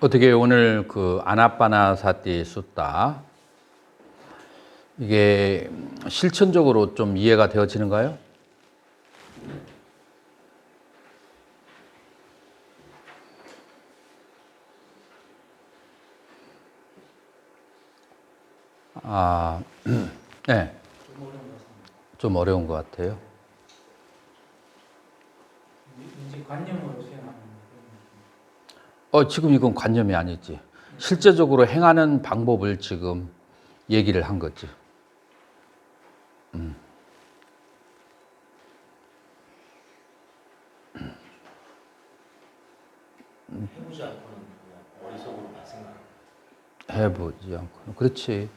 어떻게 오늘 그 아나빠나사티 숫다 이게 실천적으로 좀 이해가 되어지는가요? 아, 네. 좀 어려운 것 같아요. 이제 관념으로 수행하는 지금 이건 관념이 아니지. 실제적으로 행하는 방법을 지금 얘기를 한 거지. 해보지 않고는 그냥 어리석으로만 생각합니다. 해보지 않고. 그렇지.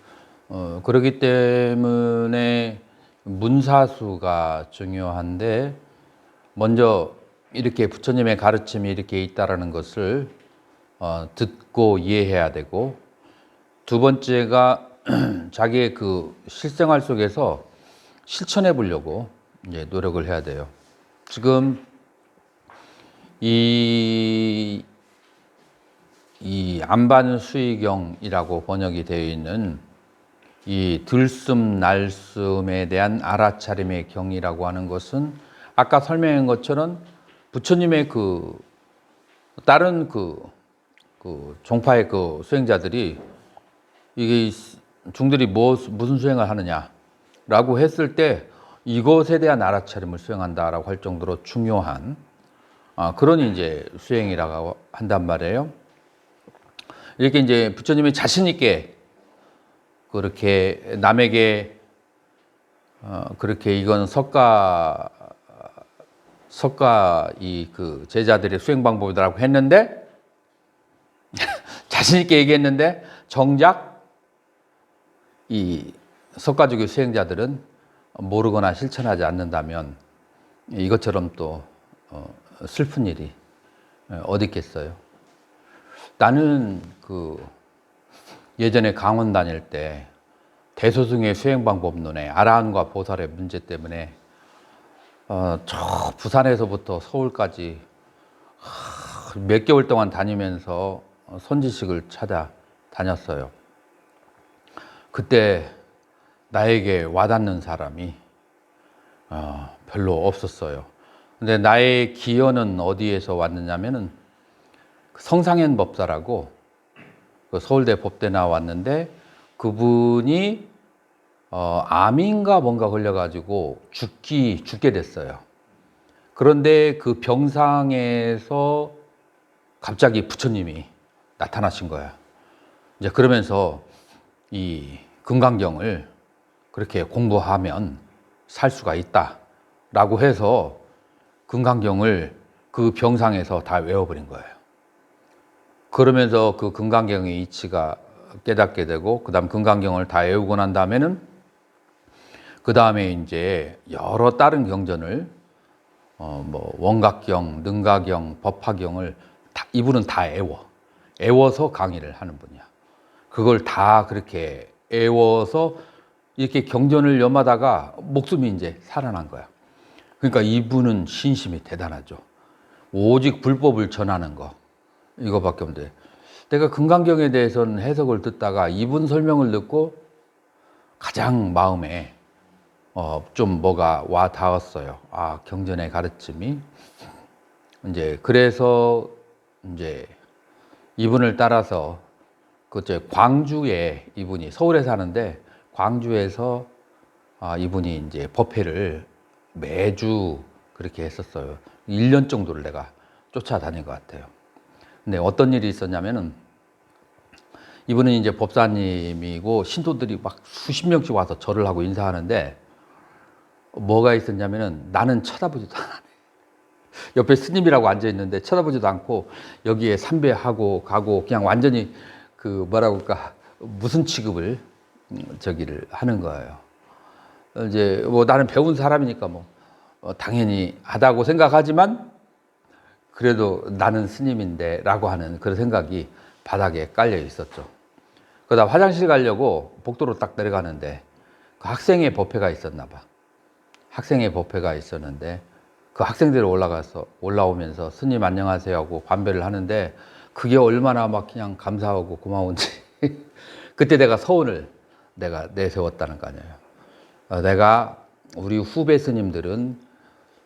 그렇기 때문에 문사수가 중요한데, 먼저 이렇게 부처님의 가르침이 이렇게 있다라는 것을 듣고 이해해야 되고, 두 번째가 자기의 그 실생활 속에서 실천해 보려고 이제 노력을 해야 돼요. 지금 이 안반수의경이라고 번역이 되어 있는 이 들숨 날숨에 대한 알아차림의 경이라고 하는 것은 아까 설명한 것처럼 부처님의 그 다른 그 종파의 그 수행자들이 이게 중들이 무슨 수행을 하느냐라고 했을 때 이것에 대한 알아차림을 수행한다라고 할 정도로 중요한 그런 이제 수행이라고 한단 말이에요. 이렇게 이제 부처님이 자신 있게 그렇게 남에게 그렇게 이건 석가 이 그 제자들의 수행 방법이라고 했는데 자신 있게 얘기했는데 정작 이 석가주의 수행자들은 모르거나 실천하지 않는다면 이것처럼 또 슬픈 일이 어디 있겠어요. 나는 그 예전에 강원 다닐 때 대소승의 수행방법론에 아라한과 보살의 문제 때문에 저 부산에서부터 서울까지 몇 개월 동안 다니면서 선지식을 찾아다녔어요. 그때 나에게 와닿는 사람이 별로 없었어요. 근데 나의 기여는 어디에서 왔느냐면은 성상현 법사라고 서울대 법대 나왔는데 그분이 암인가 뭔가 걸려가지고 죽게 됐어요. 그런데 그 병상에서 갑자기 부처님이 나타나신 거야. 이제 그러면서 이 금강경을 그렇게 공부하면 살 수가 있다라고 해서 금강경을 그 병상에서 다 외워버린 거예요. 그러면서 그 금강경의 이치가 깨닫게 되고, 그 다음 금강경을 다 외우고 난 다음에는, 그 다음에 이제 여러 다른 경전을, 뭐, 원각경, 능가경, 법화경을 이분은 다 애워서 강의를 하는 분이야. 그걸 다 그렇게 애워서 이렇게 경전을 염하다가 목숨이 이제 살아난 거야. 그러니까 이분은 신심이 대단하죠. 오직 불법을 전하는 거. 이거밖에 없는데 내가 금강경에 대해서는 해석을 듣다가 이분 설명을 듣고 가장 마음에 좀 뭐가 와 닿았어요. 경전의 가르침이 이제 그래서 이제 이분을 따라서 그때 광주에 이분이 서울에 사는데 광주에서 이분이 이제 법회를 매주 그렇게 했었어요. 1년 정도를 내가 쫓아다닌 것 같아요. 근데 어떤 일이 있었냐면은 이분은 이제 법사님이고 신도들이 막 수십 명씩 와서 절을 하고 인사하는데 뭐가 있었냐면은 나는 쳐다보지도 않아. 옆에 스님이라고 앉아 있는데 쳐다보지도 않고 여기에 삼배하고 가고 그냥 완전히 그 뭐라고 할까 무슨 취급을 저기를 하는 거예요. 이제 뭐 나는 배운 사람이니까 뭐 당연히 하다고 생각하지만 그래도 나는 스님인데 라고 하는 그런 생각이 바닥에 깔려 있었죠. 그러다 화장실 가려고 복도로 딱 내려가는데 그 학생의 법회가 있었나 봐. 학생의 법회가 있었는데 그 학생들이 올라오면서 스님 안녕하세요 하고 반배를 하는데 그게 얼마나 막 그냥 감사하고 고마운지 그때 내가 서원을 내가 내세웠다는 거 아니에요. 내가 우리 후배 스님들은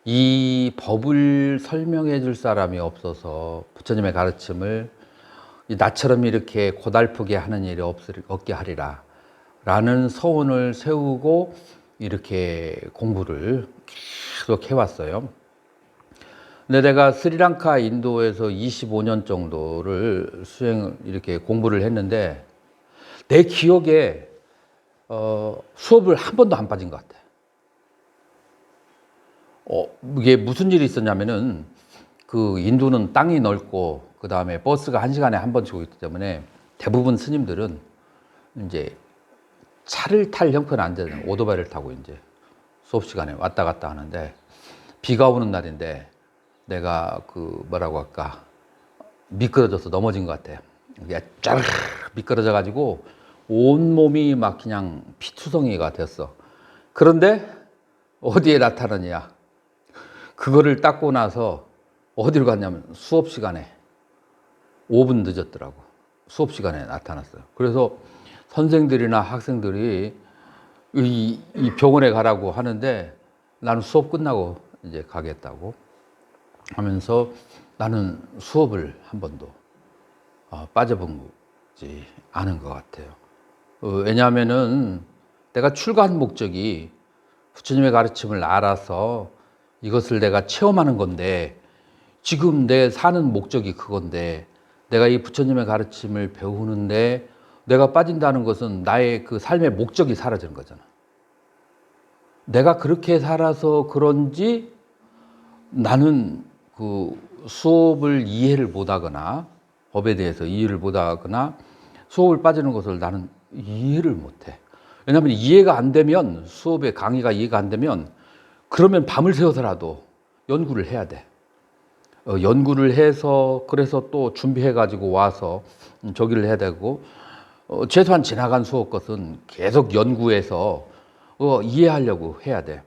이 법을 설명해 줄 사람이 없어서 부처님의 가르침을 나처럼 이렇게 고달프게 하는 일이 없게 하리라 라는 서원을 세우고 이렇게 공부를 계속 해왔어요. 근데 내가 스리랑카 인도에서 25년 정도를 이렇게 공부를 했는데 내 기억에 수업을 한 번도 안 빠진 것 같아. 이게 무슨 일이 있었냐면은 그 인도는 땅이 넓고 그 다음에 버스가 1시간에 한 번씩 오기 때문에 대부분 스님들은 이제 차를 탈 형편은 안 되잖아요. 오토바이를 타고 이제 수업 시간에 왔다 갔다 하는데 비가 오는 날인데 내가 그 뭐라고 할까 미끄러져서 넘어진 것 같아. 이게 쫙 미끄러져 가지고 온 몸이 막 그냥 피투성이가 됐어. 그런데 어디에 나타나냐? 그거를 닦고 나서 어디로 갔냐면 수업 시간에 5분 늦었더라고. 수업 시간에 나타났어요. 그래서 선생들이나 학생들이 이 병원에 가라고 하는데 나는 수업 끝나고 이제 가겠다고 하면서 나는 수업을 한 번도 빠져보지 않은 것 같아요. 왜냐하면은 내가 출가한 목적이 부처님의 가르침을 알아서 이것을 내가 체험하는 건데 지금 내 사는 목적이 그건데 내가 이 부처님의 가르침을 배우는데 내가 빠진다는 것은 나의 그 삶의 목적이 사라지는 거잖아. 내가 그렇게 살아서 그런지 나는 그 수업을 이해를 못하거나 법에 대해서 이해를 못하거나 수업을 빠지는 것을 나는 이해를 못해. 왜냐하면 이해가 안 되면 수업의 강의가 이해가 안 되면 그러면 밤을 새워서라도 연구를 해야 돼. 연구를 해서 그래서 또 준비해 가지고 와서 저기를 해야 되고 최소한 지나간 수업 것은 계속 연구해서 이해하려고 해야 돼.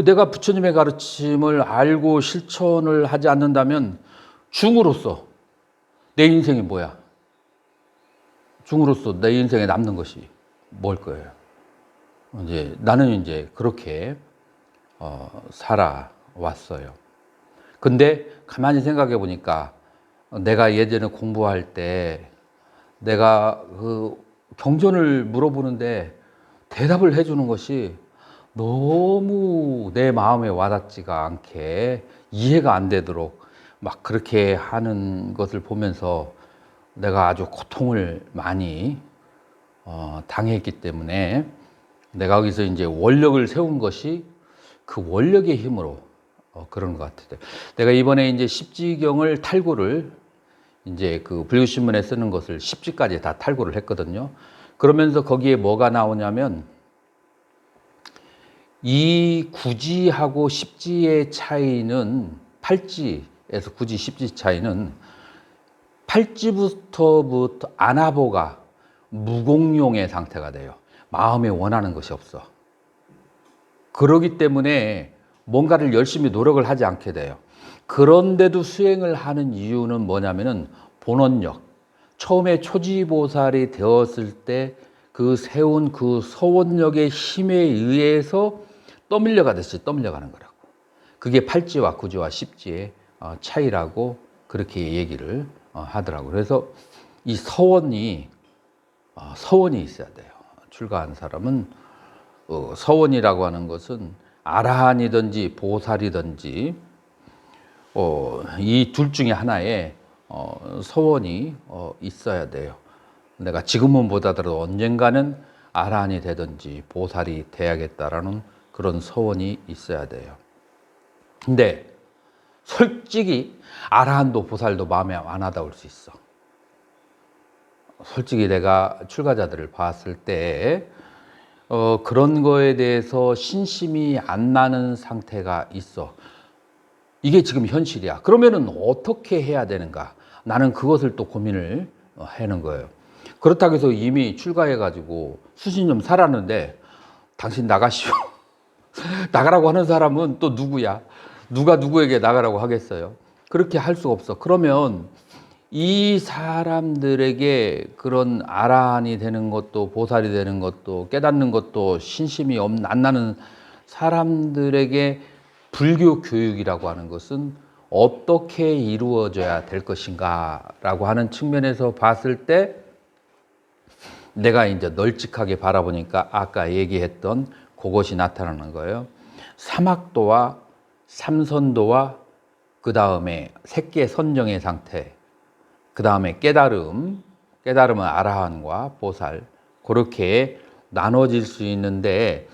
내가 부처님의 가르침을 알고 실천을 하지 않는다면 중으로서 내 인생이 뭐야? 중으로서 내 인생에 남는 것이 뭘 거예요? 나는 이제 그렇게 살아왔어요. 근데 가만히 생각해 보니까 내가 예전에 공부할 때 내가 그 경전을 물어보는데 대답을 해주는 것이 너무 내 마음에 와닿지가 않게 이해가 안 되도록 막 그렇게 하는 것을 보면서 내가 아주 고통을 많이 당했기 때문에 내가 거기서 이제 원력을 세운 것이 그 원력의 힘으로 그런 것 같아요. 내가 이번에 이제 십지경을 탈구를 이제 그 불교신문에 쓰는 것을 10지까지 다 탈구를 했거든요. 그러면서 거기에 뭐가 나오냐면 이 구지하고 십지의 차이는 8지에서 구지, 십지 차이는 8지부터 아나보가 무공용의 상태가 돼요. 마음에 원하는 것이 없어. 그러기 때문에 뭔가를 열심히 노력을 하지 않게 돼요. 그런데도 수행을 하는 이유는 뭐냐면은 본원력. 처음에 초지보살이 되었을 때 그 세운 그 서원력의 힘에 의해서 떠밀려가듯이 떠밀려가는 거라고. 그게 8지와 9지와 10지의 차이라고 그렇게 얘기를 하더라고요. 그래서 이 서원이 있어야 돼요. 출가한 사람은 서원이라고 하는 것은 아라한이든지 보살이든지 이 둘 중에 하나에 서원이 있어야 돼요. 내가 지금은 못하더라도 언젠가는 아라한이 되든지 보살이 돼야겠다라는 그런 서원이 있어야 돼요. 근데 솔직히 아라한도 보살도 마음에 안 와닿을 수 있어. 솔직히 내가 출가자들을 봤을 때 그런 거에 대해서 신심이 안 나는 상태가 있어. 이게 지금 현실이야. 그러면은 어떻게 해야 되는가? 나는 그것을 또 고민을 하는 거예요. 그렇다고 해서 이미 출가해가지고 수십 년 살았는데 당신 나가시오. 나가라고 하는 사람은 또 누구야? 누가 누구에게 나가라고 하겠어요? 그렇게 할 수 없어. 그러면 이 사람들에게 그런 아라한이 되는 것도 보살이 되는 것도 깨닫는 것도 신심이 안 나는 사람들에게 불교 교육이라고 하는 것은 어떻게 이루어져야 될 것인가라고 하는 측면에서 봤을 때 내가 이제 널찍하게 바라보니까 아까 얘기했던 그것이 나타나는 거예요. 사막도와 삼선도와 그 다음에 색계 선정의 상태, 그 다음에 깨달음은 아라한과 보살, 그렇게 나눠질 수 있는데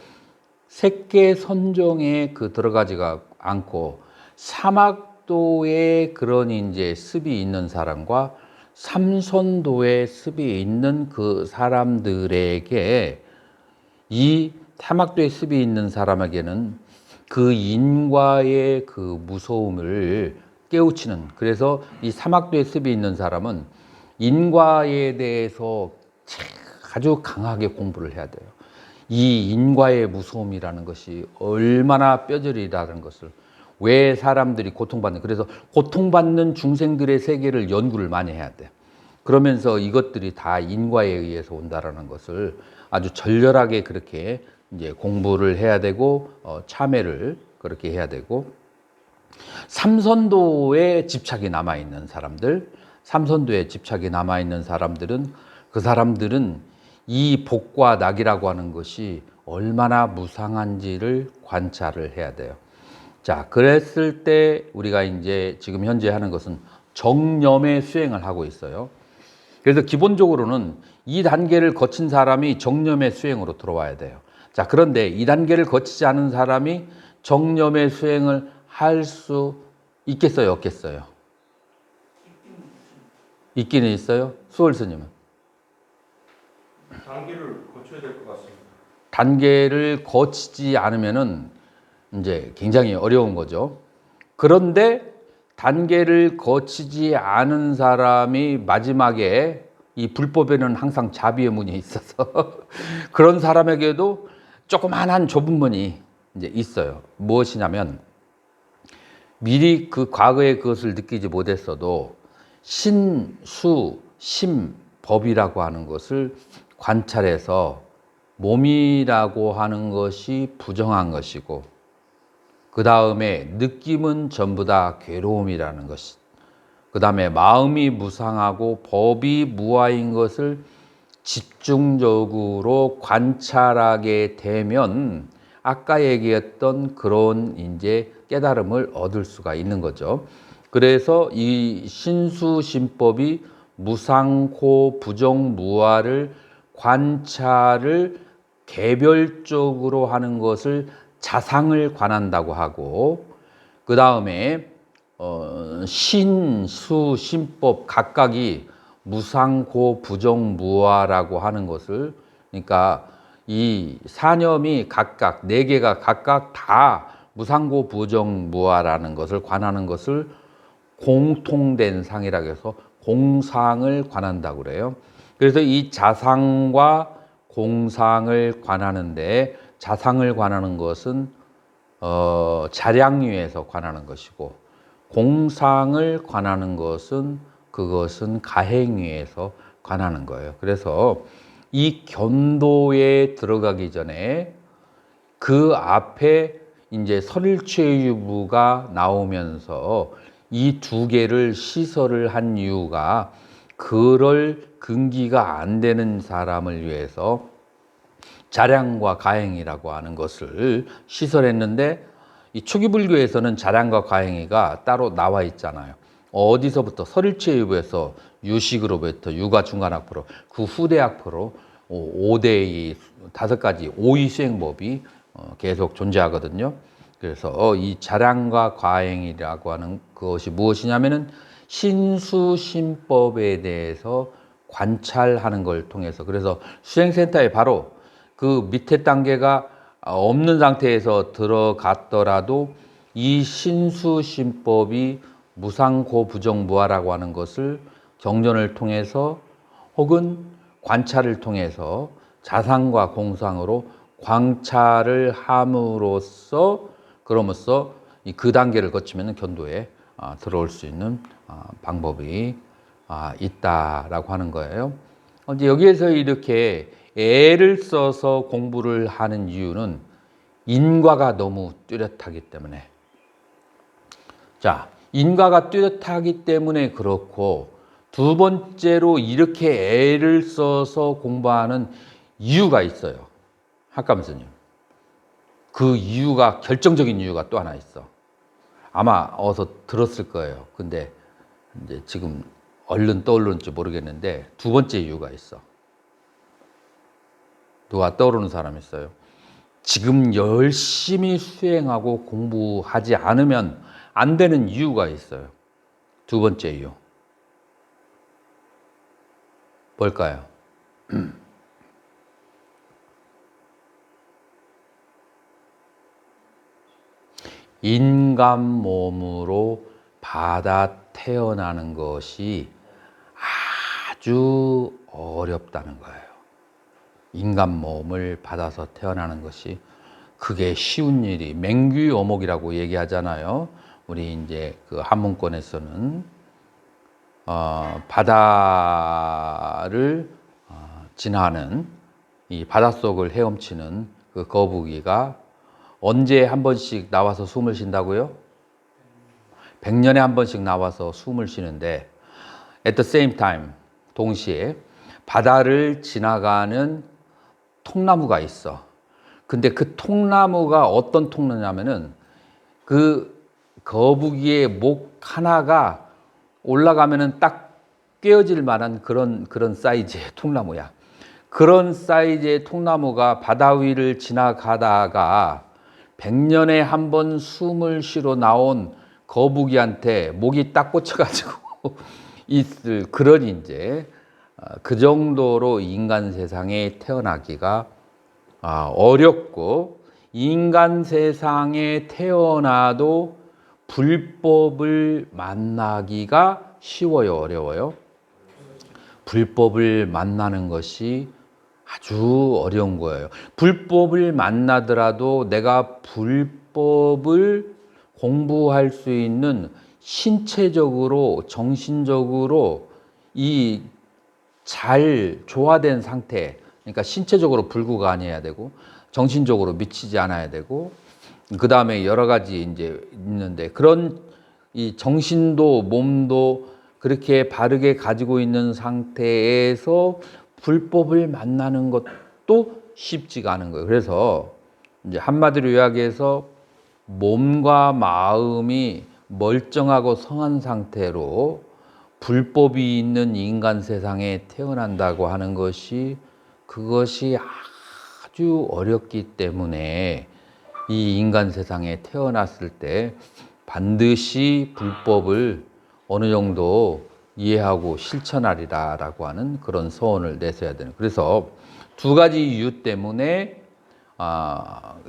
색계 선정에 들어가지가 않고 사막도에 그런 이제 습이 있는 사람과 삼선도에 습이 있는 그 사람들에게 이 사막도에 습이 있는 사람에게는 그 인과의 그 무서움을 깨우치는, 그래서 이 사막도에 습이 있는 사람은 인과에 대해서 아주 강하게 공부를 해야 돼요. 이 인과의 무서움이라는 것이 얼마나 뼈저리다는 것을, 왜 사람들이 고통받는, 그래서 고통받는 중생들의 세계를 연구를 많이 해야 돼. 그러면서 이것들이 다 인과에 의해서 온다라는 것을 아주 절절하게 그렇게 이제 공부를 해야 되고 참회를 그렇게 해야 되고, 삼선도에 집착이 남아 있는 사람들, 삼선도에 집착이 남아 있는 사람들은 그 사람들은 이 복과 낙이라고 하는 것이 얼마나 무상한지를 관찰을 해야 돼요. 자, 그랬을 때 우리가 이제 지금 현재 하는 것은 정념의 수행을 하고 있어요. 그래서 기본적으로는 이 단계를 거친 사람이 정념의 수행으로 들어와야 돼요. 자, 그런데 이 단계를 거치지 않은 사람이 정념의 수행을 할 수 있겠어요, 없겠어요? 있기는 있어요? 수월 스님은? 단계를 거쳐야 될 것 같습니다. 단계를 거치지 않으면은 이제 굉장히 어려운 거죠. 그런데 단계를 거치지 않은 사람이 마지막에 이 불법에는 항상 자비의 문이 있어서 그런 사람에게도 조그만한 좁은 문이 이제 있어요. 무엇이냐면 미리 그 과거의 그것을 느끼지 못했어도 신, 수, 심, 법이라고 하는 것을 관찰해서 몸이라고 하는 것이 부정한 것이고, 그 다음에 느낌은 전부 다 괴로움이라는 것, 그 다음에 마음이 무상하고 법이 무아인 것을 집중적으로 관찰하게 되면 아까 얘기했던 그런 이제 깨달음을 얻을 수가 있는 거죠. 그래서 이 신수신법이 무상고 부정무아를 관찰을 개별적으로 하는 것을 자상을 관한다고 하고, 그 다음에 신수 신법 각각이 무상고 부정무아라고 하는 것을, 그러니까 이 사념이 각각 네 개가 각각 다 무상고 부정무아라는 것을 관하는 것을 공통된 상이라고 해서 공상을 관한다고 그래요. 그래서 이 자상과 공상을 관하는데, 자상을 관하는 것은 자량류에서 관하는 것이고, 공상을 관하는 것은 그것은 가행위에서 관하는 거예요. 그래서 이 견도에 들어가기 전에 그 앞에 이제 설일체유부가 나오면서 이 두 개를 시설을 한 이유가, 그럴 근기가 안 되는 사람을 위해서 자량과 가행이라고 하는 것을 시설했는데, 이 초기 불교에서는 자량과 가행이가 따로 나와 있잖아요. 어디서부터? 설일체유부에서 유식으로부터 유가 중간학파로, 그 후대학파로 5대의 5가지 5위 수행법이 계속 존재하거든요. 그래서 이 자량과 과행이라고 하는 그것이 무엇이냐면은 신수신법에 대해서 관찰하는 걸 통해서, 그래서 수행센터에 바로 그 밑에 단계가 없는 상태에서 들어갔더라도 이 신수신법이 무상고 부정무아라고 하는 것을 경전을 통해서 혹은 관찰을 통해서 자상과 공상으로 광차를 함으로써 그러면서 그 단계를 거치면 견도에 들어올 수 있는 방법이 있다라고 하는 거예요. 이제 여기에서 이렇게 애를 써서 공부를 하는 이유는 인과가 너무 뚜렷하기 때문에. 자, 인과가 뚜렷하기 때문에 그렇고, 두 번째로 이렇게 애를 써서 공부하는 이유가 있어요. 학감 스님. 그 이유가, 결정적인 이유가 또 하나 있어. 아마 어서 들었을 거예요. 근데 이제 지금 얼른 떠오르는지 모르겠는데, 두 번째 이유가 있어. 누가 떠오르는 사람 있어요? 지금 열심히 수행하고 공부하지 않으면 안 되는 이유가 있어요. 두 번째 이유. 뭘까요? 인간 몸으로 받아 태어나는 것이 아주 어렵다는 거예요. 인간 몸을 받아서 태어나는 것이 그게 쉬운 일이 맹귀어목이라고 얘기하잖아요. 우리 이제 그 한문권에서는 바다를 지나는 이 바닷속을 헤엄치는 그 거북이가 언제 한 번씩 나와서 숨을 쉰다고요? 100년에 한 번씩 나와서 숨을 쉬는데 at the same time 동시에 바다를 지나가는 통나무가 있어. 근데 그 통나무가 어떤 통나무냐면은 그 거북이의 목 하나가 올라가면은 딱 꿰어질 만한 그런 사이즈의 통나무야. 그런 사이즈의 통나무가 바다 위를 지나가다가 100년에 한 번 숨을 쉬러 나온 거북이한테 목이 딱 꽂혀가지고 있을 그런 이제 그 정도로 인간 세상에 태어나기가 어렵고, 인간 세상에 태어나도 불법을 만나기가 쉬워요, 어려워요? 불법을 만나는 것이 아주 어려운 거예요. 불법을 만나더라도 내가 불법을 공부할 수 있는 신체적으로, 정신적으로 이 잘 조화된 상태, 그러니까 신체적으로 불구가 아니어야 되고, 정신적으로 미치지 않아야 되고, 그 다음에 여러 가지 이제 있는데, 그런 이 정신도 몸도 그렇게 바르게 가지고 있는 상태에서 불법을 만나는 것도 쉽지가 않은 거예요. 그래서 이제 한마디로 이야기해서 몸과 마음이 멀쩡하고 성한 상태로 불법이 있는 인간 세상에 태어난다고 하는 것이, 그것이 아주 어렵기 때문에 이 인간 세상에 태어났을 때 반드시 불법을 어느 정도 이해하고 실천하리라라고 하는 그런 소원을 내서야 되는. 그래서 두 가지 이유 때문에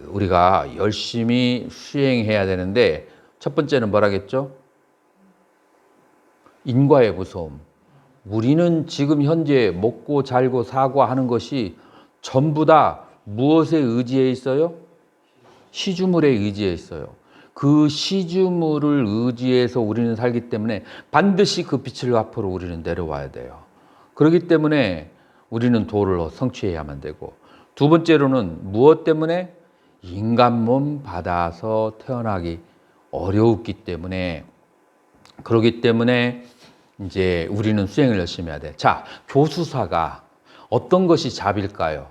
우리가 열심히 수행해야 되는데, 첫 번째는 뭐라겠죠? 인과의 무서움. 우리는 지금 현재 먹고 살고 사고 하는 것이 전부 다 무엇에 의지해 있어요? 시주물에 의지해 있어요. 그 시주물을 의지해서 우리는 살기 때문에 반드시 그 빛을 앞으로 우리는 내려와야 돼요. 그렇기 때문에 우리는 도를 성취해야만 되고, 두 번째로는 무엇 때문에? 인간 몸 받아서 태어나기 어려웠기 때문에, 그렇기 때문에 이제 우리는 수행을 열심히 해야 돼. 자, 교수사가 어떤 것이 잡일까요?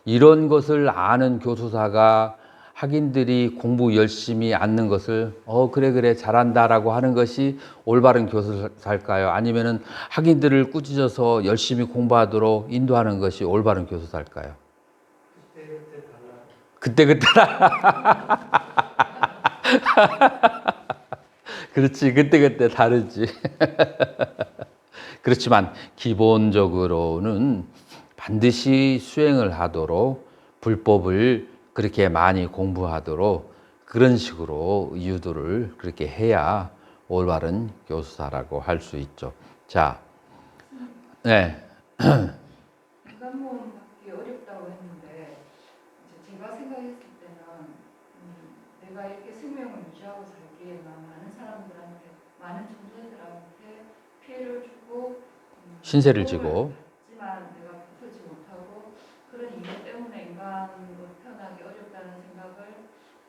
이런 것을 아는 교수사가 학인들이 공부 열심히 앉는 것을 그래 잘한다라고 하는 것이 올바른 교수사일까요? 아니면은 학인들을 꾸짖어서 열심히 공부하도록 인도하는 것이 올바른 교수사일까요? 그때 달라. 그렇지, 그때 다르지. 그렇지만 기본적으로는 반드시 수행을 하도록, 불법을 그렇게 많이 공부하도록 그런 식으로 유도를 그렇게 해야 올바른 교수사라고 할 수 있죠. 자, 네. 인간몸 받기 어렵다고 했는데, 이제 제가 내가 이렇게 생명을 유지하고 살기에 많은 사람들한테, 많은 존재들한테 피해를 주고 신세를 지고 하지만 내가 붙지 못하고 그런 이유 때문에 인간으로 태어나기 어렵다는 생각을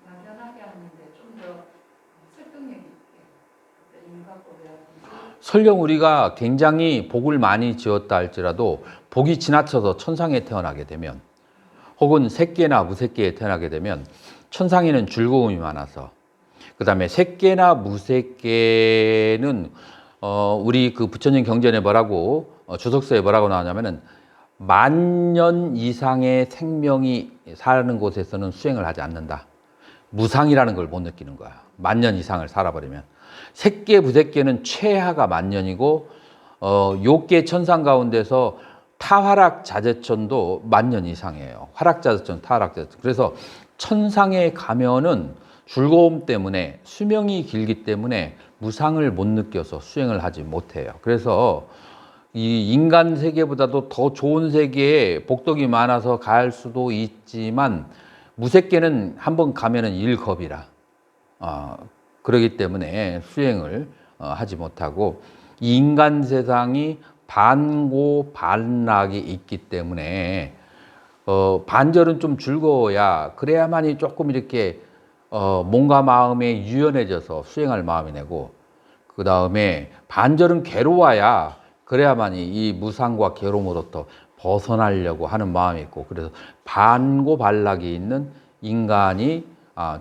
막연하게 하는데 좀 더 설득력 있게 인과법이라든지 설령 우리가 굉장히 복을 많이 지었다 할지라도 복이 지나쳐서 천상에 태어나게 되면 혹은 새끼나 무새끼에 태어나게 되면 천상에는 즐거움이 많아서 그 다음에 새끼나 무새끼는 우리 그 부처님 경전에 뭐라고 주석서에 뭐라고 나오냐면은 10,000년 이상의 생명이 사는 곳에서는 수행을 하지 않는다. 무상이라는 걸 못 느끼는 거야. 10,000년 이상을 살아버리면. 새끼 무새끼는 최하가 10,000년이고 욕계 천상 가운데서 타화락 자재천도 10,000년 이상이에요. 화락 자재천, 타화락 자재천. 그래서 천상에 가면은 즐거움 때문에 수명이 길기 때문에 무상을 못 느껴서 수행을 하지 못해요. 그래서 이 인간 세계보다도 더 좋은 세계에 복덕이 많아서 갈 수도 있지만 무색계는 한번 가면은 일겁이라 그러기 때문에 수행을 하지 못하고 이 인간 세상이 반고 반락이 있기 때문에 반절은 좀 즐거워야 그래야만이 조금 이렇게 몸과 마음에 유연해져서 수행할 마음이 되고 그 다음에 반절은 괴로워야 그래야만이 이 무상과 괴로움으로부터 벗어나려고 하는 마음이 있고 그래서 반고반락이 있는 인간이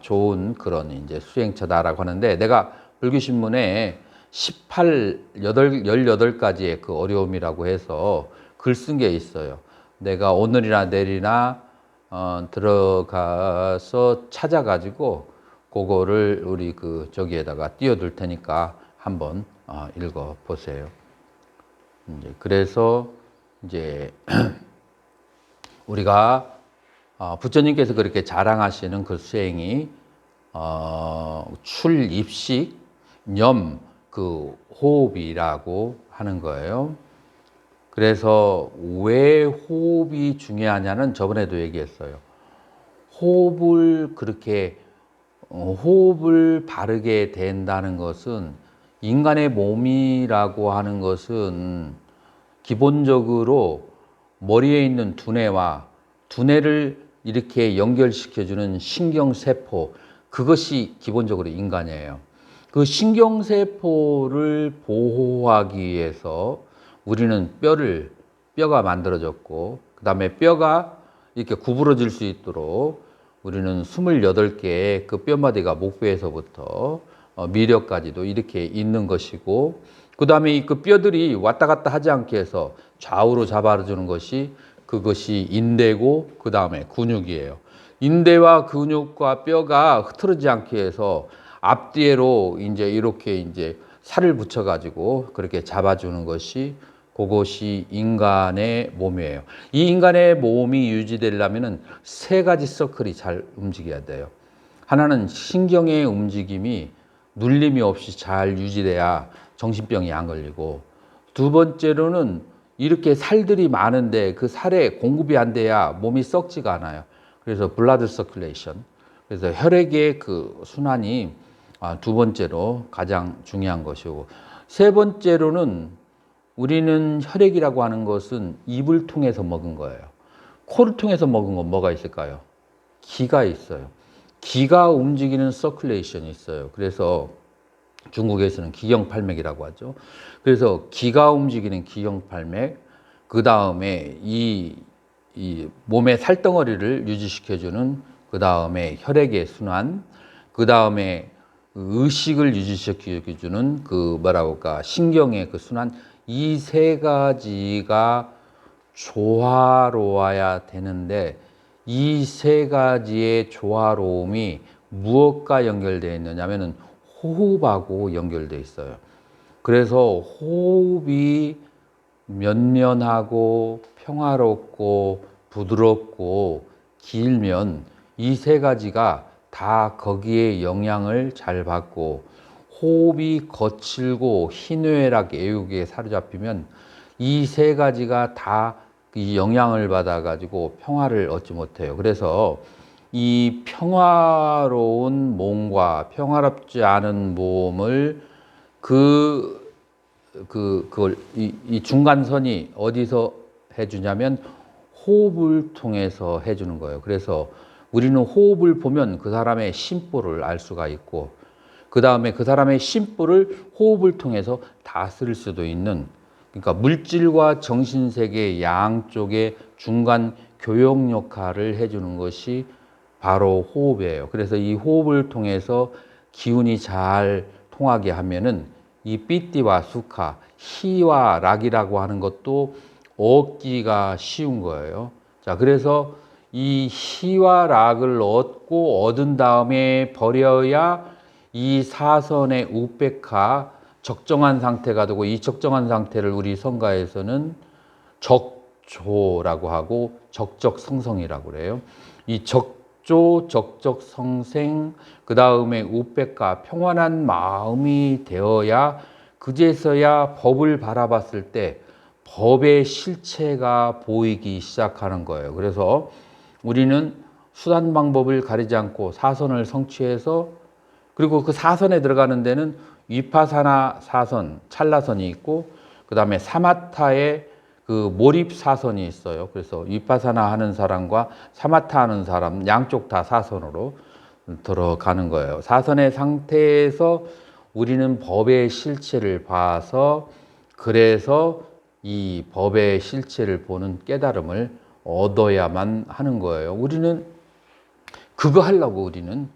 좋은 그런 이제 수행처다라고 하는데 내가 불교신문에 18가지의 그 어려움이라고 해서 글 쓴 게 있어요. 내가 오늘이나 내일이나 들어가서 찾아가지고 그거를 우리 그 저기에다가 띄워둘 테니까 한번 읽어 보세요. 이제 그래서 이제 우리가 부처님께서 그렇게 자랑하시는 그 수행이 출입식 염 그 호흡이라고 하는 거예요. 그래서 왜 호흡이 중요하냐는 저번에도 얘기했어요. 호흡을 그렇게 호흡을 바르게 된다는 것은 인간의 몸이라고 하는 것은 기본적으로 머리에 있는 두뇌와 두뇌를 이렇게 연결시켜주는 신경세포 그것이 기본적으로 인간이에요. 그 신경세포를 보호하기 위해서 우리는 뼈가 만들어졌고 그 다음에 뼈가 이렇게 구부러질 수 있도록 우리는 28개의 그 뼈마디가 목뼈에서부터 미력까지도 이렇게 있는 것이고 그 다음에 그 뼈들이 왔다 갔다 하지 않게 해서 좌우로 잡아주는 것이 그것이 인대고 그 다음에 근육이에요. 인대와 근육과 뼈가 흐트러지지 않게 해서 앞뒤로 이제 이렇게 이제 살을 붙여가지고 그렇게 잡아주는 것이 그것이 인간의 몸이에요. 이 인간의 몸이 유지되려면은 3가지 서클이 잘 움직여야 돼요. 하나는 신경의 움직임이 눌림이 없이 잘 유지돼야 정신병이 안 걸리고 두 번째로는 이렇게 살들이 많은데 그 살에 공급이 안 돼야 몸이 썩지가 않아요. 그래서 블라드 서큘레이션 그래서 혈액의 그 순환이 두 번째로 가장 중요한 것이고 세 번째로는 우리는 혈액이라고 하는 것은 입을 통해서 먹은 거예요. 코를 통해서 먹은 건 뭐가 있을까요? 기가 있어요. 기가 움직이는 서큘레이션이 있어요. 그래서 중국에서는 기경팔맥이라고 하죠. 그래서 기가 움직이는 기경팔맥, 그 다음에 이 몸의 살덩어리를 유지시켜주는 그 다음에 혈액의 순환, 그 다음에 의식을 유지시켜주는 그 뭐라고 할까 신경의 그 순환 이 3가지가 조화로워야 되는데 이 3가지의 조화로움이 무엇과 연결되어 있느냐면은 호흡하고 연결되어 있어요. 그래서 호흡이 면면하고 평화롭고 부드럽고 길면 이 3가지가 다 거기에 영향을 잘 받고 호흡이 거칠고 희뇌락 애욕에 사로잡히면 이 3가지가 다 이 영향을 받아 가지고 평화를 얻지 못해요. 그래서 이 평화로운 몸과 평화롭지 않은 몸을 이 중간선이 어디서 해주냐면 호흡을 통해서 해주는 거예요. 그래서 우리는 호흡을 보면 그 사람의 심보를 알 수가 있고, 그 다음에 그 사람의 심보를 호흡을 통해서 다스릴 수도 있는, 그러니까 물질과 정신세계 양쪽의 중간 교역 역할을 해주는 것이 바로 호흡이에요. 그래서 이 호흡을 통해서 기운이 잘 통하게 하면은 이 삐띠와 수카, 희와 락이라고 하는 것도 얻기가 쉬운 거예요. 자, 그래서 이 희와 락을 얻은 다음에 버려야 이 사선의 우백화 적정한 상태가 되고, 이 적정한 상태를 우리 성가에서는 적조라고 하고 적적성성이라고 그래요. 이 적조, 적적성생, 그 다음에 우백화, 평안한 마음이 되어야 그제서야 법을 바라봤을 때 법의 실체가 보이기 시작하는 거예요. 그래서 우리는 수단 방법을 가리지 않고 사선을 성취해서, 그리고 그 사선에 들어가는 데는 위파사나 사선, 찰나선이 있고, 그 다음에 사마타의 그 몰입 사선이 있어요. 그래서 위파사나 하는 사람과 사마타 하는 사람 양쪽 다 사선으로 들어가는 거예요. 사선의 상태에서 우리는 법의 실체를 봐서, 그래서 이 법의 실체를 보는 깨달음을 얻어야만 하는 거예요. 우리는 그거 하려고 우리는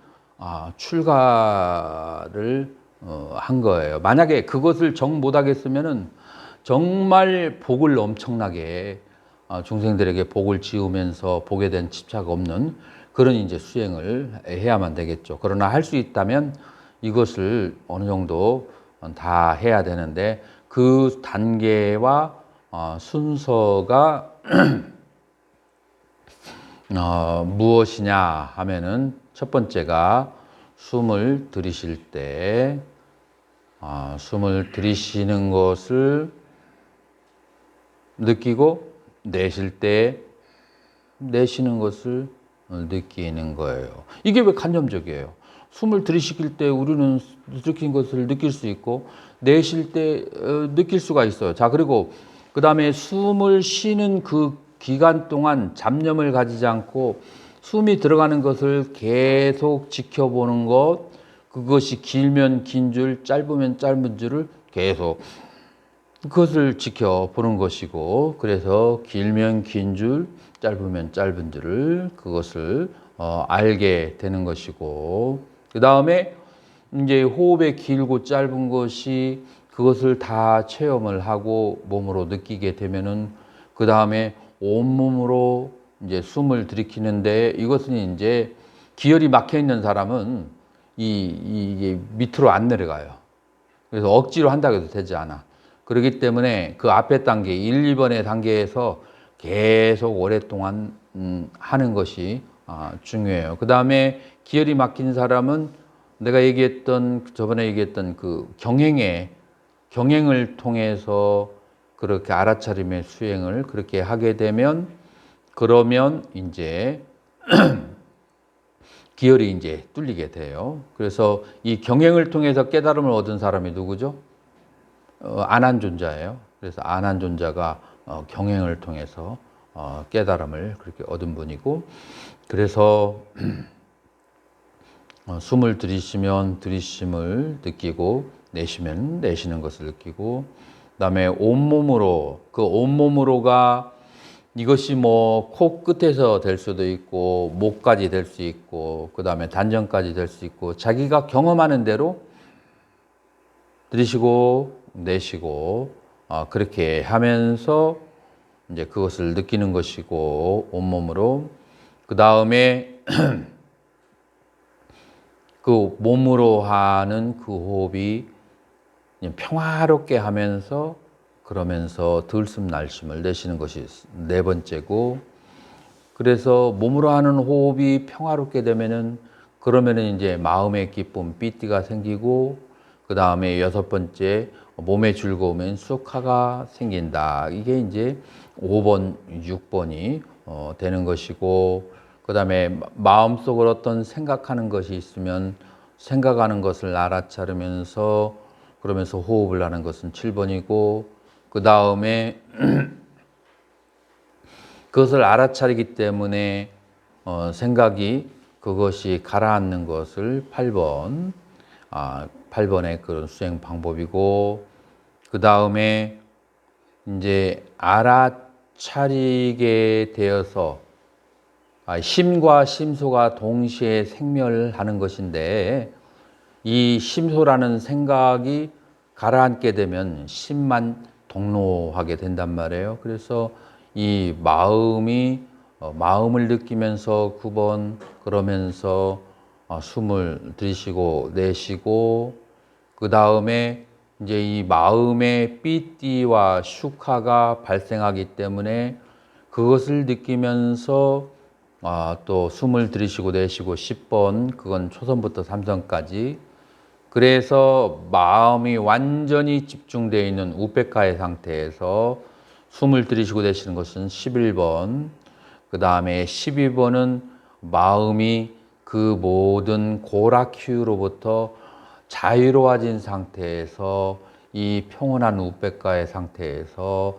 출가를 한 거예요. 만약에 그것을 정 못하겠으면은 정말 복을 엄청나게 중생들에게 복을 지으면서 복에 대한 집착 없는 그런 이제 수행을 해야만 되겠죠. 그러나 할 수 있다면 이것을 어느 정도 다 해야 되는데, 그 단계와 순서가 무엇이냐 하면은, 첫 번째가 숨을 들이쉴 때 숨을 들이쉬는 것을 느끼고, 내쉴 때 내쉬는 것을 느끼는 거예요. 이게 왜 간접적이에요? 숨을 들이쉬길 때 우리는 들이쉬는 것을 느낄 수 있고, 내쉴 때 느낄 수가 있어요. 자, 그리고 그 다음에 숨을 쉬는 그 기간 동안 잡념을 가지지 않고 숨이 들어가는 것을 계속 지켜보는 것, 그것이 길면 긴 줄, 짧으면 짧은 줄을 계속 그것을 지켜보는 것이고, 그래서 길면 긴 줄, 짧으면 짧은 줄을 그것을 알게 되는 것이고, 그 다음에 이제 호흡의 길고 짧은 것이 그것을 다 체험을 하고 몸으로 느끼게 되면은, 그 다음에 온몸으로 이제 숨을 들이키는데, 이것은 이제 기혈이 막혀 있는 사람은 이게 밑으로 안 내려가요. 그래서 억지로 한다고 해도 되지 않아. 그렇기 때문에 그 앞에 단계, 1, 2번의 단계에서 계속 오랫동안 하는 것이 중요해요. 그 다음에 기혈이 막힌 사람은 내가 저번에 얘기했던 그 경행을 통해서 그렇게 알아차림의 수행을 그렇게 하게 되면, 그러면 이제 기혈이 이제 뚫리게 돼요. 그래서 이 경행을 통해서 깨달음을 얻은 사람이 누구죠? 안한존자예요. 그래서 안한존자가 경행을 통해서 깨달음을 그렇게 얻은 분이고, 그래서 숨을 들이쉬면 들이쉼을 느끼고, 내쉬면 내쉬는 것을 느끼고, 그다음에 온몸으로, 그 온몸으로가 이것이 뭐 코끝에서 될 수도 있고 목까지 될 수 있고, 그 다음에 단전까지 될 수 있고, 자기가 경험하는 대로 들이쉬고 내쉬고 그렇게 하면서 이제 그것을 느끼는 것이고, 온몸으로. 그 다음에 그 몸으로 하는 그 호흡이 평화롭게 하면서, 그러면서 들숨 날숨을 내쉬는 것이 네 번째고, 그래서 몸으로 하는 호흡이 평화롭게 되면은, 그러면은 이제 마음의 기쁨, 삐띠가 생기고, 그 다음에 여섯 번째 몸의 즐거움엔 수카가 생긴다. 이게 이제 5번, 6번이 되는 것이고, 그 다음에 마음속으로 어떤 생각하는 것이 있으면 생각하는 것을 알아차리면서 그러면서 호흡을 하는 것은 7번이고, 그 다음에 그것을 알아차리기 때문에 생각이 그것이 가라앉는 것을 8번, 8번의 그런 수행 방법이고, 그 다음에 이제 알아차리게 되어서 심과 심소가 동시에 생멸하는 것인데, 이 심소라는 생각이 가라앉게 되면 심만 동로하게 된단 말이에요. 그래서 이 마음이 마음을 느끼면서 9번 그러면서 숨을 들이쉬고 내쉬고, 그 다음에 이제 이 마음의 삐띠와 슈카가 발생하기 때문에 그것을 느끼면서 또 숨을 들이쉬고 내쉬고 10번, 그건 초선부터 삼선까지. 그래서 마음이 완전히 집중되어 있는 우페카의 상태에서 숨을 들이쉬고 내쉬는 것은 11번, 그 다음에 12번은 마음이 그 모든 고라큐로부터 자유로워진 상태에서 이 평온한 우페카의 상태에서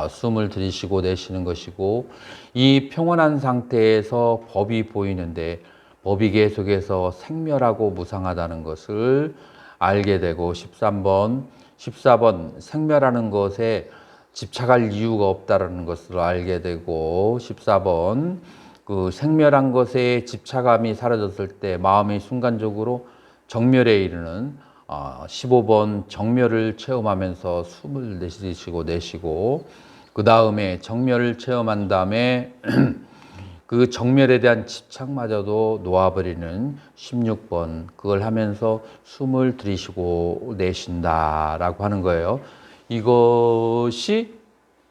숨을 들이쉬고 내쉬는 것이고, 이 평온한 상태에서 법이 보이는데 법이 계속해서 생멸하고 무상하다는 것을 알게 되고, 13번, 14번 생멸하는 것에 집착할 이유가 없다는 것을 알게 되고, 14번 그 생멸한 것에 집착함이 사라졌을 때 마음이 순간적으로 정멸에 이르는 15번 정멸을 체험하면서 숨을 내쉬고 내쉬고, 그 다음에 정멸을 체험한 다음에 그 정멸에 대한 집착마저도 놓아버리는 16번, 그걸 하면서 숨을 들이쉬고 내쉰다라고 하는 거예요. 이것이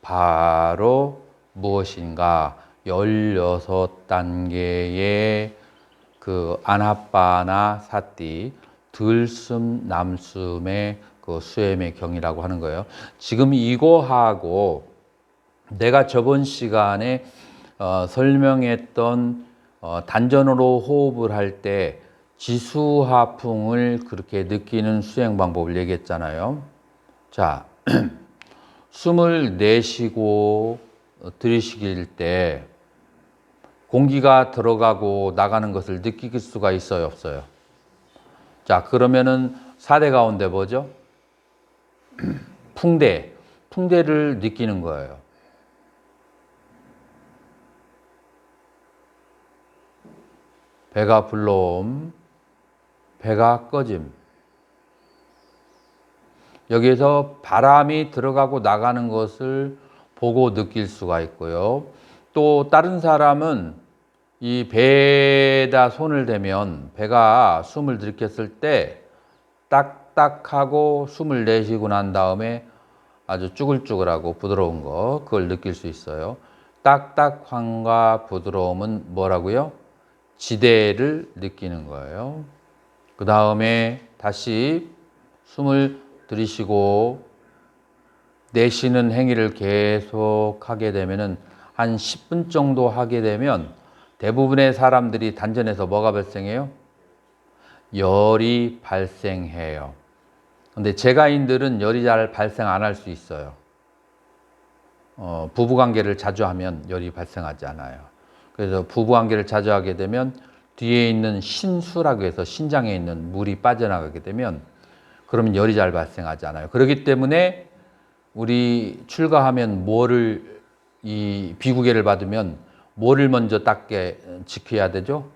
바로 무엇인가? 16단계의 그 아나파나 사티, 들숨 남숨의 그 수행의 경이라고 하는 거예요. 지금 이거하고 내가 저번 시간에 설명했던 단전으로 호흡을 할 때 지수하풍을 그렇게 느끼는 수행 방법을 얘기했잖아요. 자, 숨을 내쉬고 들이쉬길 때 공기가 들어가고 나가는 것을 느낄 수가 있어요, 없어요? 자, 그러면은 4대 가운데 뭐죠? 풍대, 풍대를 느끼는 거예요. 배가 불러옴, 배가 꺼짐. 여기에서 바람이 들어가고 나가는 것을 보고 느낄 수가 있고요. 또 다른 사람은 이 배에다 손을 대면 배가 숨을 들이켰을 때 딱딱하고 숨을 내쉬고 난 다음에 아주 쭈글쭈글하고 부드러운 거, 그걸 느낄 수 있어요. 딱딱함과 부드러움은 뭐라고요? 지대를 느끼는 거예요. 그 다음에 다시 숨을 들이쉬고 내쉬는 행위를 계속 하게 되면은 한 10분 정도 하게 되면 대부분의 사람들이 단전에서 뭐가 발생해요? 열이 발생해요. 근데 제가인들은 열이 잘 발생 안 할 수 있어요. 부부관계를 자주 하면 열이 발생하지 않아요. 그래서 부부관계를 자주 하게 되면 뒤에 있는 신수라고 해서 신장에 있는 물이 빠져나가게 되면 그러면 열이 잘 발생하지 않아요. 그렇기 때문에 우리 출가하면 뭐를, 이 비구계를 받으면 뭐를 먼저 지켜야 되죠?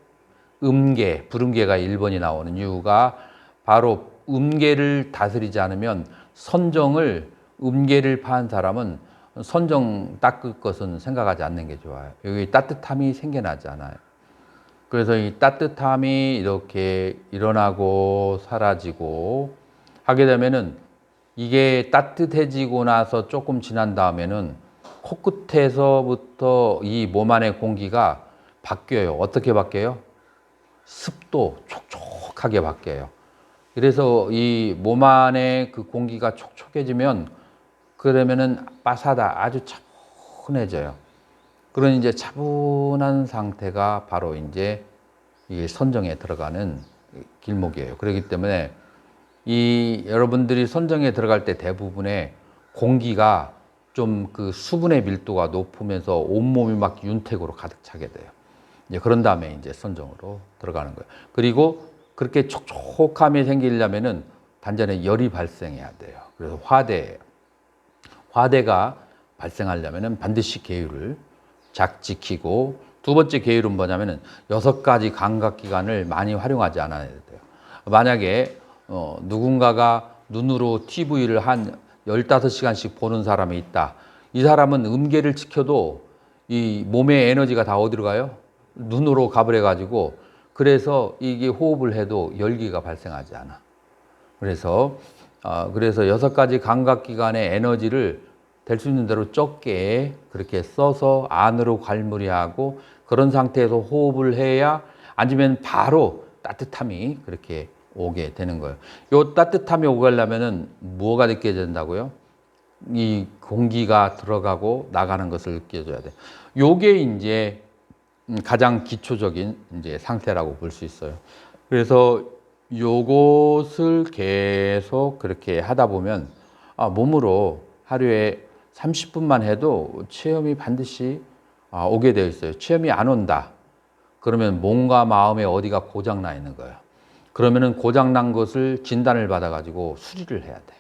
음계, 불음계가 1번이 나오는 이유가 바로 음계를 다스리지 않으면 선정을, 음계를 파한 사람은 선정 닦을 것은 생각하지 않는 게 좋아요. 여기 따뜻함이 생겨나지 않아요. 그래서 이 따뜻함이 이렇게 일어나고 사라지고 하게 되면은 이게 따뜻해지고 나서 조금 지난 다음에는 코끝에서부터 이 몸 안의 공기가 바뀌어요. 어떻게 바뀌어요? 습도 촉촉하게 바뀌어요. 그래서 이 몸 안에 그 공기가 촉촉해지면 그러면은 바사다, 아주 차분해져요. 그런 이제 차분한 상태가 바로 이제 이 선정에 들어가는 길목이에요. 그렇기 때문에 이 여러분들이 선정에 들어갈 때 대부분의 공기가 좀 그 수분의 밀도가 높으면서 온몸이 막 윤택으로 가득 차게 돼요. 이제 그런 다음에 이제 선정으로 들어가는 거예요. 그리고 그렇게 촉촉함이 생기려면은 단전에 열이 발생해야 돼요. 그래서 화대가 발생하려면은 반드시 계율을 작 지키고, 두 번째 계율은 뭐냐면은 6가지 감각기관을 많이 활용하지 않아야 돼요. 만약에 누군가가 눈으로 TV를 한 15시간씩 보는 사람이 있다. 이 사람은 음계를 지켜도 이 몸의 에너지가 다 어디로 가요? 눈으로 가버려 가지고, 그래서 이게 호흡을 해도 열기가 발생하지 않아. 그래서 6가지 감각기관의 에너지를 될 수 있는 대로 적게 그렇게 써서 안으로 갈무리하고, 그런 상태에서 호흡을 해야, 아니면 바로 따뜻함이 그렇게 오게 되는 거예요. 이 따뜻함이 오가려면은 뭐가 느껴진다고요? 이 공기가 들어가고 나가는 것을 느껴줘야 돼. 요게 이제 가장 기초적인 이제 상태라고 볼 수 있어요. 그래서 요것을 계속 그렇게 하다 보면 몸으로 하루에 30분만 해도 체험이 반드시 오게 되어 있어요. 체험이 안 온다. 그러면 몸과 마음에 어디가 고장 나 있는 거예요. 그러면은 고장 난 것을 진단을 받아 가지고 수리를 해야 돼.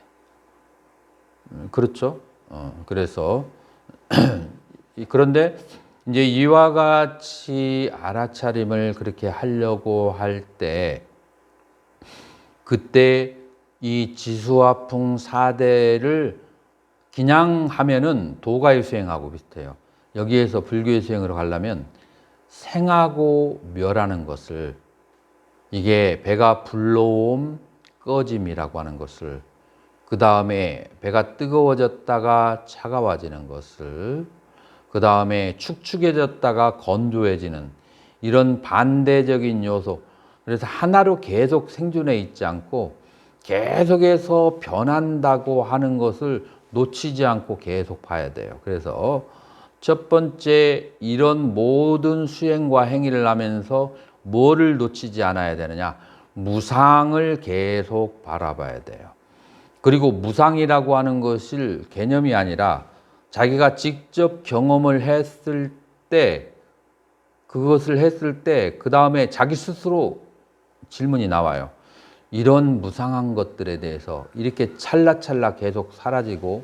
그렇죠? 그래서 그런데 이제 이와 같이 알아차림을 그렇게 하려고 할 때, 그때 이 지수화풍 4대를 그냥 하면은 도가의 수행하고 비슷해요. 여기에서 불교의 수행으로 가려면 생하고 멸하는 것을, 이게 배가 불러옴 꺼짐이라고 하는 것을, 그 다음에 배가 뜨거워졌다가 차가워지는 것을, 그 다음에 축축해졌다가 건조해지는 이런 반대적인 요소. 그래서 하나로 계속 생존해 있지 않고 계속해서 변한다고 하는 것을 놓치지 않고 계속 봐야 돼요. 그래서 첫 번째, 이런 모든 수행과 행위를 하면서 뭐를 놓치지 않아야 되느냐? 무상을 계속 바라봐야 돼요. 그리고 무상이라고 하는 것을 개념이 아니라 자기가 직접 경험을 했을 때, 그것을 했을 때, 그 다음에 자기 스스로 질문이 나와요. 이런 무상한 것들에 대해서 이렇게 찰나찰나 계속 사라지고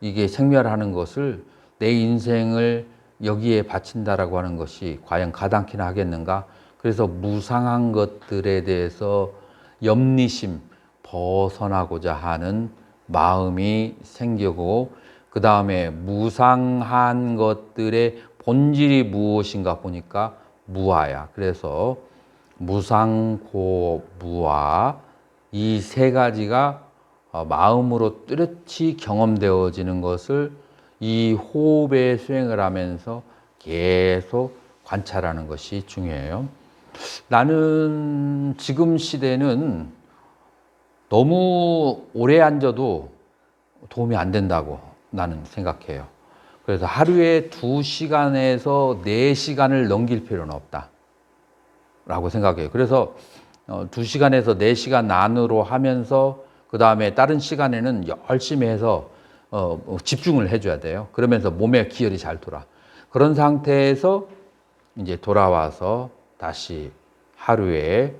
이게 생멸하는 것을, 내 인생을 여기에 바친다라고 하는 것이 과연 가당키나 하겠는가? 그래서 무상한 것들에 대해서 염리심, 벗어나고자 하는 마음이 생기고, 그 다음에 무상한 것들의 본질이 무엇인가 보니까 무아야. 그래서 무상고 무아, 이 3가지가 마음으로 뚜렷이 경험되어지는 것을 이 호흡의 수행을 하면서 계속 관찰하는 것이 중요해요. 나는 지금 시대는 너무 오래 앉아도 도움이 안 된다고 나는 생각해요. 그래서 하루에 2시간에서 4시간을 넘길 필요는 없다 라고 생각해요. 그래서 2시간에서 4시간 안으로 하면서, 그 다음에 다른 시간에는 열심히 해서 집중을 해줘야 돼요. 그러면서 몸의 기혈이 잘 돌아. 그런 상태에서 이제 돌아와서 다시 하루에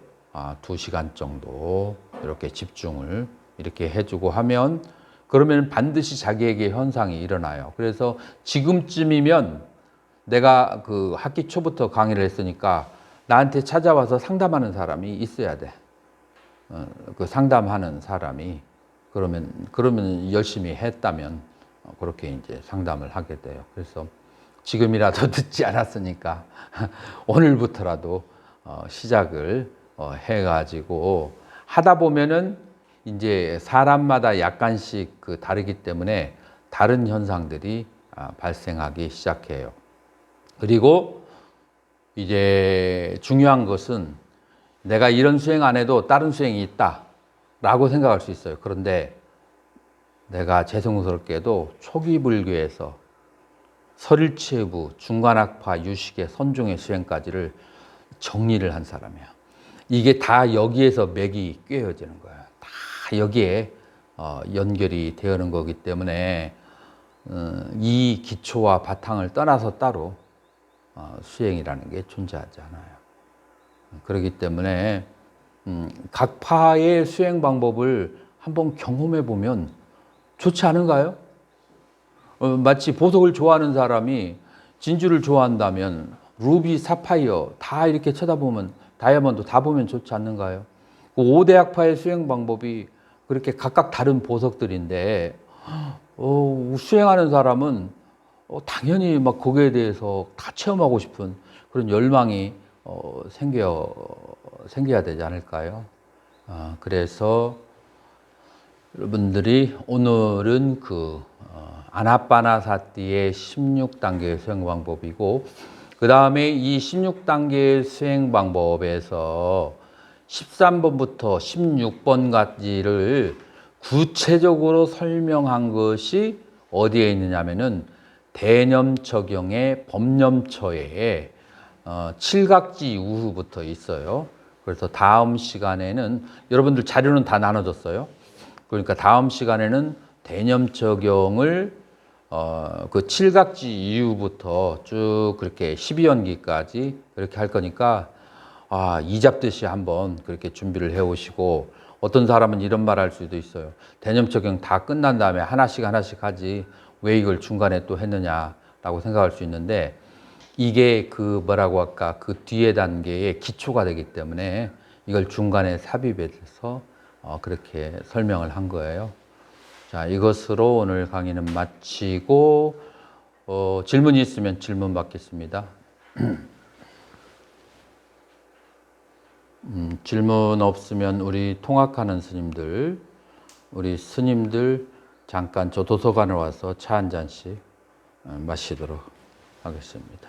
2시간 정도 이렇게 집중을 이렇게 해주고 하면, 그러면 반드시 자기에게 현상이 일어나요. 그래서 지금쯤이면, 내가 그 학기 초부터 강의를 했으니까 나한테 찾아와서 상담하는 사람이 있어야 돼. 그 상담하는 사람이, 그러면 열심히 했다면 그렇게 이제 상담을 하게 돼요. 그래서 지금이라도 늦지 않았으니까 오늘부터라도 시작을 해가지고 하다 보면은 이제 사람마다 약간씩 다르기 때문에 다른 현상들이 발생하기 시작해요. 그리고 이제 중요한 것은, 내가 이런 수행 안 해도 다른 수행이 있다 라고 생각할 수 있어요. 그런데 내가 죄송스럽게도 초기 불교에서 설일체부, 중간학파, 유식의 선종의 수행까지를 정리를 한 사람이야. 이게 다 여기에서 맥이 꿰어지는 거야. 다 여기에 연결이 되어는 거기 때문에 이 기초와 바탕을 떠나서 따로 수행이라는 게 존재하지 않아요. 그렇기 때문에 각 파의 수행 방법을 한번 경험해 보면 좋지 않은가요? 마치 보석을 좋아하는 사람이 진주를 좋아한다면 루비, 사파이어 다 이렇게 쳐다보면 다이아몬드 다 보면 좋지 않는가요? 5대 학파의 수행 방법이 그렇게 각각 다른 보석들인데 수행하는 사람은 당연히 막 거기에 대해서 다 체험하고 싶은 그런 열망이 생겨야 되지 않을까요? 그래서 여러분들이 오늘은 그 아나빠나사티의 16단계의 수행 방법이고 그 다음에 이 16단계의 수행 방법에서 13번부터 16번까지를 구체적으로 설명한 것이 어디에 있느냐면은 대념적용의 법념처에 칠각지 이후부터 있어요. 그래서 다음 시간에는 여러분들 자료는 다 나눠졌어요. 그러니까 다음 시간에는 대념적용을 그 칠각지 이후부터 쭉 그렇게 12연기까지 그렇게 할 거니까 이 잡듯이 한번 그렇게 준비를 해 오시고 어떤 사람은 이런 말 할 수도 있어요. 대념적용 다 끝난 다음에 하나씩 하지 왜 이걸 중간에 또 했느냐라고 생각할 수 있는데 이게 그 뭐라고 할까 그 뒤에 단계의 기초가 되기 때문에 이걸 중간에 삽입해서 그렇게 설명을 한 거예요. 자, 이것으로 오늘 강의는 마치고 질문이 있으면 질문 받겠습니다. 질문 없으면 우리 통학하는 스님들, 우리 스님들 잠깐 저 도서관에 와서 차 한 잔씩 마시도록 하겠습니다.